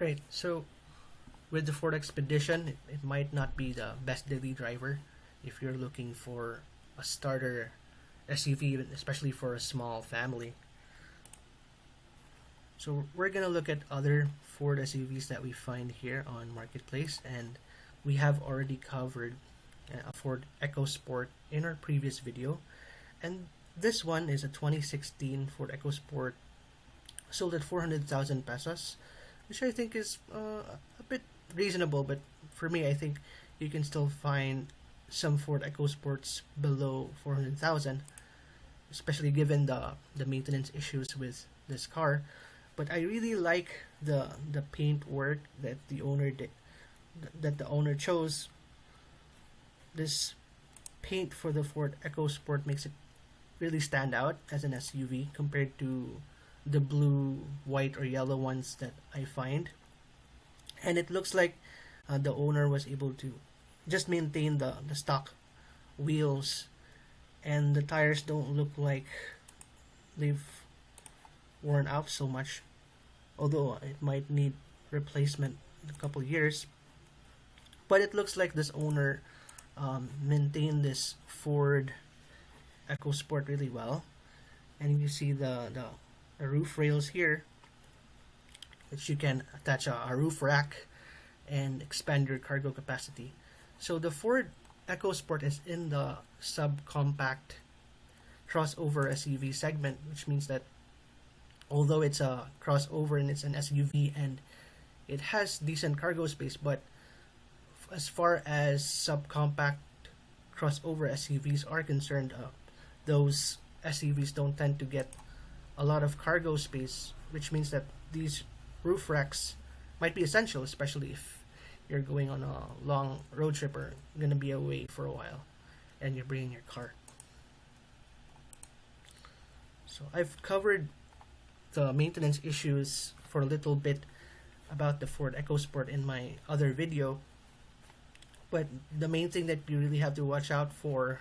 Right. So with the Ford Expedition, it might not be the best daily driver if you're looking for a starter SUV, especially for a small family. So we're gonna look at other Ford SUVs that we find here on Marketplace, and we have already covered a Ford EcoSport in our previous video, and this one is a 2016 Ford EcoSport sold at 400,000 pesos, which I think is a bit reasonable. But for me, I think you can still find some Ford EcoSports below 400,000, especially given the maintenance issues with this car. But I really like the paint work that the owner did, that the owner chose. This paint for the Ford EcoSport makes it really stand out as an SUV compared to the blue, white, or yellow ones that I find. And it looks like the owner was able to just maintain the stock wheels, and the tires don't look like they've worn out so much, although it might need replacement in a couple years. But it looks like this owner maintained this Ford EcoSport really well. And you see the roof rails here, which you can attach a roof rack and expand your cargo capacity. So the Ford EcoSport is in the subcompact crossover SUV segment, which means that although it's a crossover and it's an SUV and it has decent cargo space, but as far as subcompact crossover SUVs are concerned, those SUVs don't tend to get a lot of cargo space, which means that these roof racks might be essential, especially if you're going on a long road trip or going to be away for a while and you're bringing your car. So I've covered the maintenance issues for a little bit about the Ford EcoSport in my other video, but the main thing that you really have to watch out for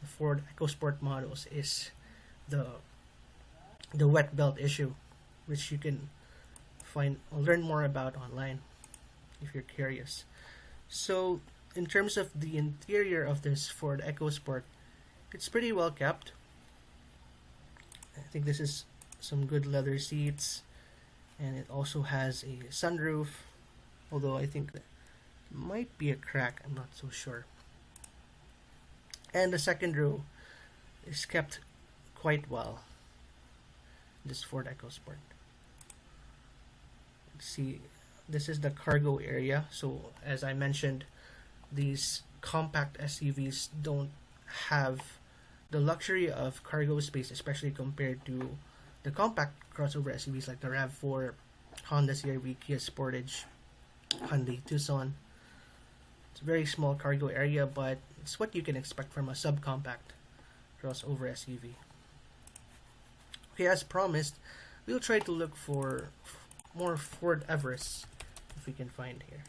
the Ford EcoSport models is the wet belt issue, which you can find or learn more about online if you're curious. So in terms of the interior of this Ford EcoSport, it's pretty well kept. I think this is some good leather seats, and it also has a sunroof, although I think that might be a crack, I'm not so sure. And the second row is kept quite well, this Ford EcoSport. See, this is the cargo area. So as I mentioned, these compact SUVs don't have the luxury of cargo space, especially compared to the compact crossover SUVs like the RAV4, Honda CR-V, Kia Sportage, Hyundai Tucson. It's a very small cargo area, but it's what you can expect from a subcompact crossover SUV. Okay, as promised, we'll try to look for more Ford Everest if we can find here.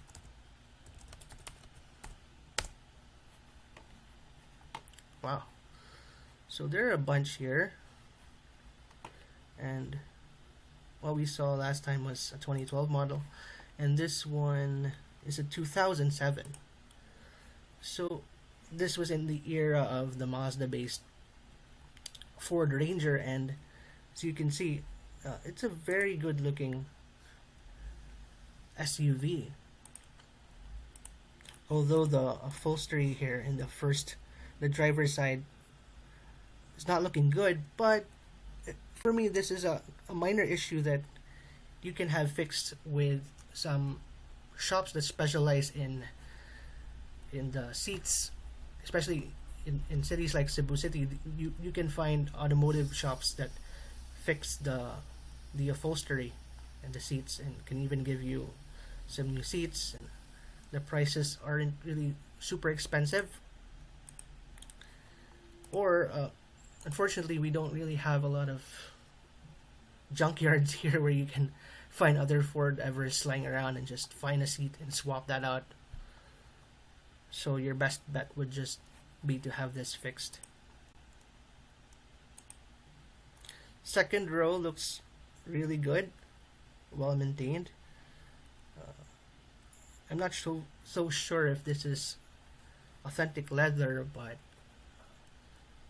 Wow. So there are a bunch here. And what we saw last time was a 2012 model. And this one is a 2007. So this was in the era of the Mazda-based Ford Ranger. And as you can see, it's a very good looking SUV. Although the upholstery here in the driver's side is not looking good, but for me this is a minor issue that you can have fixed with some shops that specialize in the seats, especially in cities like Cebu City. You can find automotive shops that fix the upholstery and the seats and can even give you some new seats. And the prices aren't really super expensive, or unfortunately we don't really have a lot of junkyards here where you can find other Ford Everest lying around and just find a seat and swap that out. So your best bet would just be to have this fixed. Second row looks really good, well maintained. I'm not so sure if this is authentic leather, but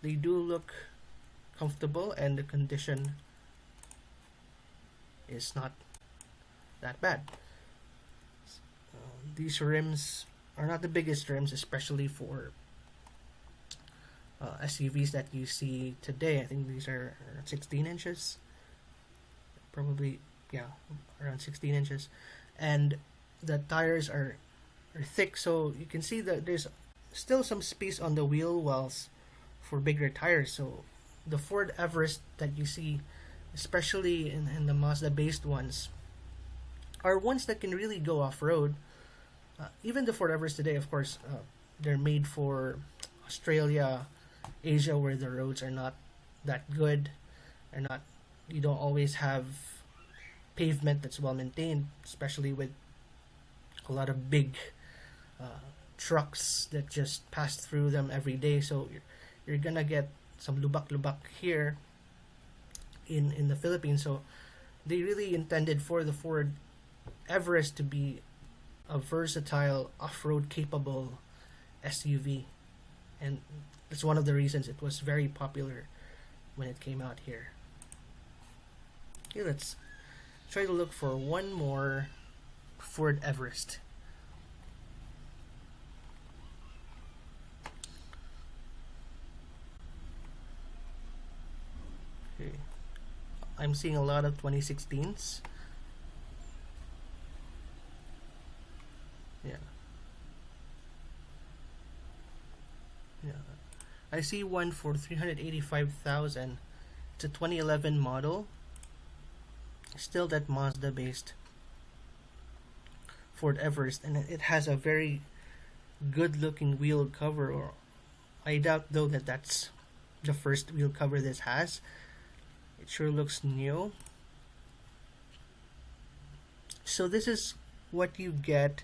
they do look comfortable, and the condition is not that bad. These rims are not the biggest rims, especially for SUVs that you see today. I think these are 16 inches, probably, yeah, around 16 inches, and the tires are thick, so you can see that there's still some space on the wheel wells for bigger tires. So the Ford Everest that you see, especially in the Mazda based ones, are ones that can really go off-road. Even the Ford Everest today, of course, they're made for Australia, Asia, where the roads are not that good, are not, you don't always have pavement that's well maintained, especially with a lot of big trucks that just pass through them every day. So you're gonna get some lubak here in the Philippines. So they really intended for the Ford Everest to be a versatile off-road capable SUV, and that's one of the reasons it was very popular when it came out here. Okay, let's try to look for one more Ford Everest. Okay, I'm seeing a lot of 2016s. Yeah. Yeah. I see one for 385,000. It's a 2011 model. Still that Mazda based Ford Everest, and it has a very good looking wheel cover, or I doubt though that that's the first wheel cover this has. It sure looks new. So this is what you get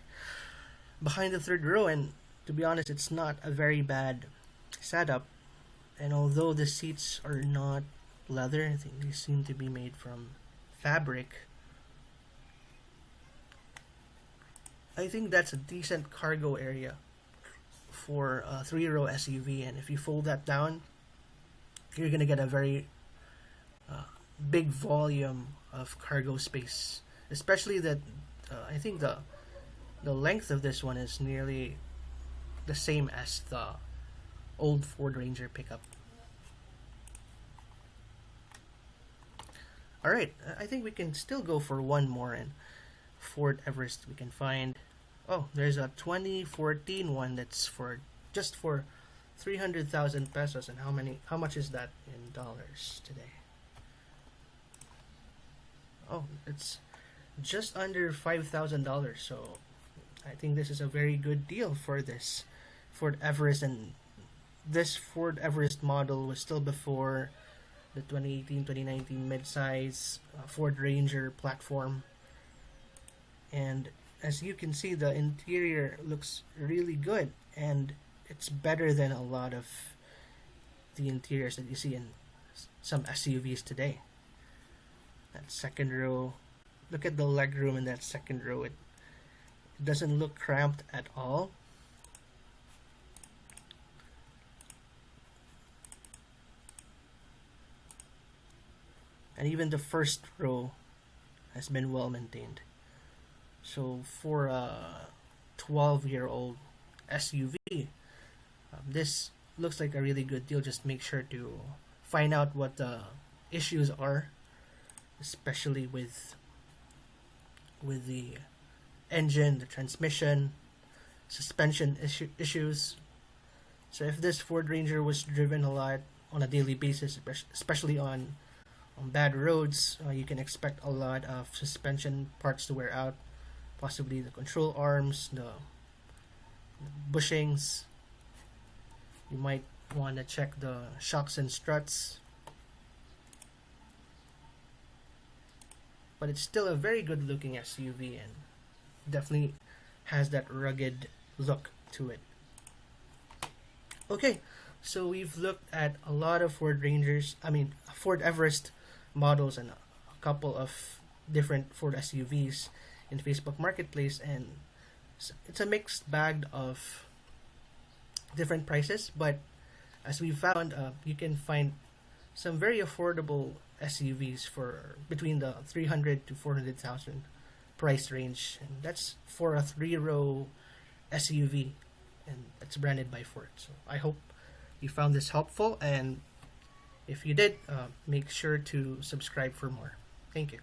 behind the third row, and to be honest, it's not a very bad setup. And although the seats are not leather, I think they seem to be made from fabric. I think that's a decent cargo area for a 3-row SUV, and if you fold that down, you're gonna get a very big volume of cargo space. Especially that I think the length of this one is nearly the same as the old Ford Ranger pickup. Alright, I think we can still go for one more, and Ford Everest we can find. Oh, there's a 2014 one that's for just for 300,000 pesos, and how much is that in dollars today? Oh, it's just under $5,000. So I think this is a very good deal for this Ford Everest, and this Ford Everest model was still before the 2018-2019 midsize Ford Ranger platform. And as you can see, the interior looks really good, and it's better than a lot of the interiors that you see in some SUVs today. That second row, look at the legroom in that second row. It doesn't look cramped at all. And even the first row has been well maintained. So for a 12-year-old SUV, this looks like a really good deal. Just make sure to find out what the issues are, especially with the engine, the transmission, suspension issues. So if this Ford Ranger was driven a lot on a daily basis, especially on bad roads, you can expect a lot of suspension parts to wear out, possibly the control arms, the bushings. You might want to check the shocks and struts. But it's still a very good looking SUV, and definitely has that rugged look to it. Okay, so we've looked at a lot of Ford Everest models and a couple of different Ford SUVs in Facebook Marketplace, and It's a mixed bag of different prices, but as we found, you can find some very affordable SUVs for between the 300 to 400,000 price range, and that's for a three-row SUV, and it's branded by Ford. So I hope you found this helpful, and if you did, make sure to subscribe for more. Thank you.